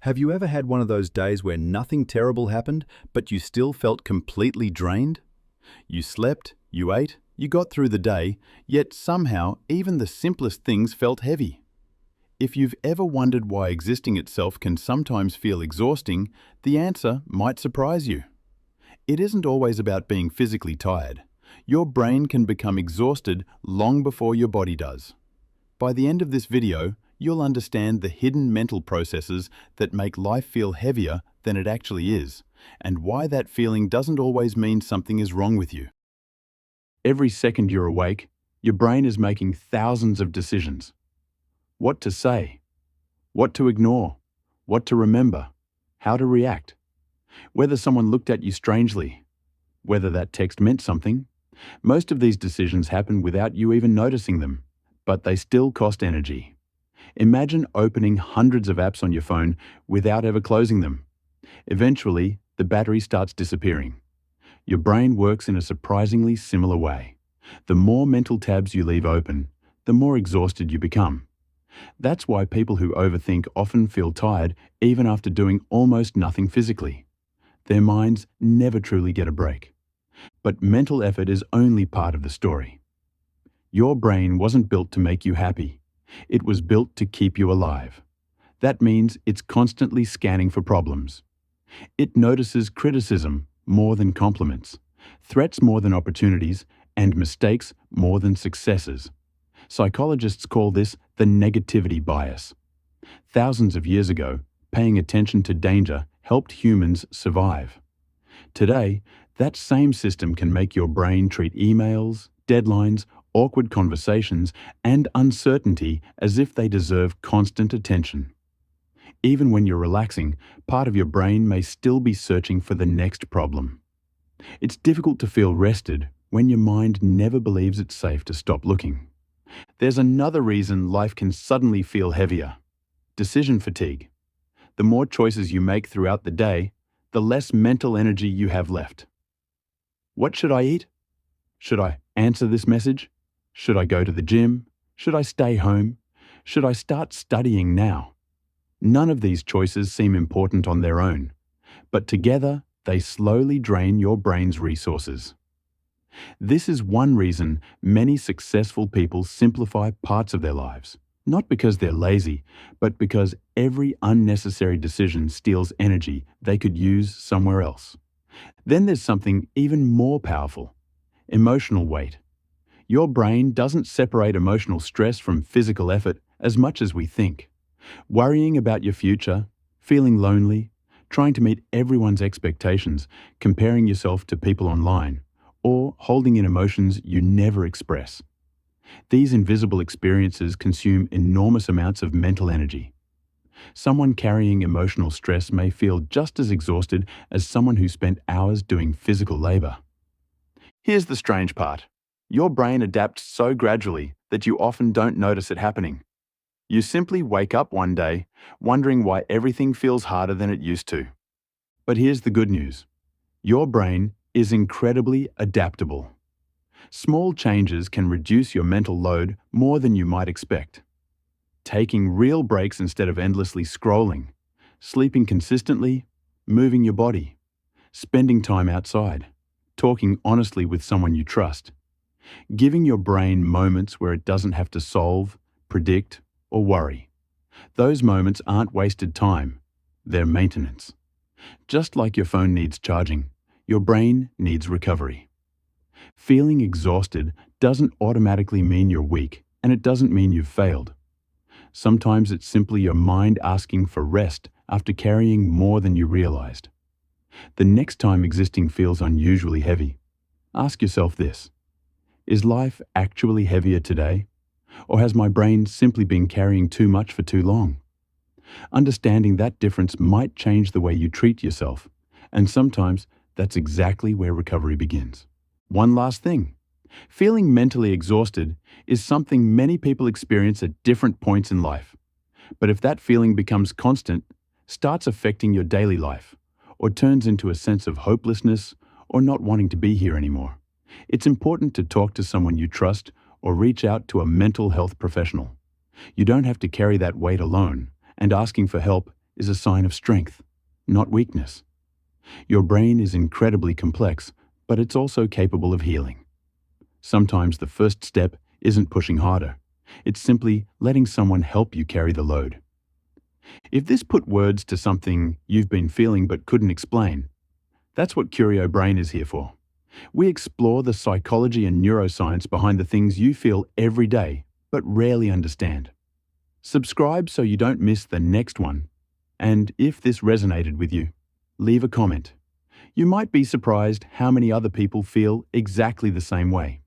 Have you ever had one of those days where nothing terrible happened, but you still felt completely drained? You slept, you ate, you got through the day, yet somehow even the simplest things felt heavy. If you've ever wondered why existing itself can sometimes feel exhausting, the answer might surprise you. It isn't always about being physically tired. Your brain can become exhausted long before your body does. By the end of this video, you'll understand the hidden mental processes that make life feel heavier than it actually is, and why that feeling doesn't always mean something is wrong with you. Every second you're awake, your brain is making thousands of decisions. What to say, what to ignore, what to remember, how to react, whether someone looked at you strangely, whether that text meant something. Most of these decisions happen without you even noticing them, but they still cost energy. Imagine opening hundreds of apps on your phone without ever closing them. Eventually, the battery starts disappearing. Your brain works in a surprisingly similar way. The more mental tabs you leave open, the more exhausted you become. That's why people who overthink often feel tired even after doing almost nothing physically. Their minds never truly get a break. But mental effort is only part of the story. Your brain wasn't built to make you happy. It was built to keep you alive. That means it's constantly scanning for problems. It notices criticism more than compliments, threats more than opportunities, and mistakes more than successes. Psychologists call this the negativity bias. Thousands of years ago, paying attention to danger helped humans survive. Today, that same system can make your brain treat emails, deadlines, awkward conversations, and uncertainty as if they deserve constant attention. Even when you're relaxing, part of your brain may still be searching for the next problem. It's difficult to feel rested when your mind never believes it's safe to stop looking. There's another reason life can suddenly feel heavier: decision fatigue. The more choices you make throughout the day, the less mental energy you have left. What should I eat? Should I answer this message? Should I go to the gym? Should I stay home? Should I start studying now? None of these choices seem important on their own, but together they slowly drain your brain's resources. This is one reason many successful people simplify parts of their lives, not because they're lazy, but because every unnecessary decision steals energy they could use somewhere else. Then there's something even more powerful: emotional weight. Your brain doesn't separate emotional stress from physical effort as much as we think. Worrying about your future, feeling lonely, trying to meet everyone's expectations, comparing yourself to people online, or holding in emotions you never express. These invisible experiences consume enormous amounts of mental energy. Someone carrying emotional stress may feel just as exhausted as someone who spent hours doing physical labor. Here's the strange part. Your brain adapts so gradually that you often don't notice it happening. You simply wake up one day wondering why everything feels harder than it used to. But here's the good news. Your brain is incredibly adaptable. Small changes can reduce your mental load more than you might expect. Taking real breaks instead of endlessly scrolling, sleeping consistently, moving your body, spending time outside, talking honestly with someone you trust. Giving your brain moments where it doesn't have to solve, predict, or worry. Those moments aren't wasted time, they're maintenance. Just like your phone needs charging, your brain needs recovery. Feeling exhausted doesn't automatically mean you're weak, and it doesn't mean you've failed. Sometimes it's simply your mind asking for rest after carrying more than you realized. The next time existing feels unusually heavy, ask yourself this: is life actually heavier today? Or has my brain simply been carrying too much for too long? Understanding that difference might change the way you treat yourself, and sometimes that's exactly where recovery begins. One last thing. Feeling mentally exhausted is something many people experience at different points in life. But if that feeling becomes constant, starts affecting your daily life, or turns into a sense of hopelessness or not wanting to be here anymore, it's important to talk to someone you trust or reach out to a mental health professional. You don't have to carry that weight alone, and asking for help is a sign of strength, not weakness. Your brain is incredibly complex, but it's also capable of healing. Sometimes the first step isn't pushing harder. It's simply letting someone help you carry the load. If this put words to something you've been feeling but couldn't explain, that's what Curio Brain is here for. We explore the psychology and neuroscience behind the things you feel every day but rarely understand. Subscribe so you don't miss the next one. And if this resonated with you, leave a comment. You might be surprised how many other people feel exactly the same way.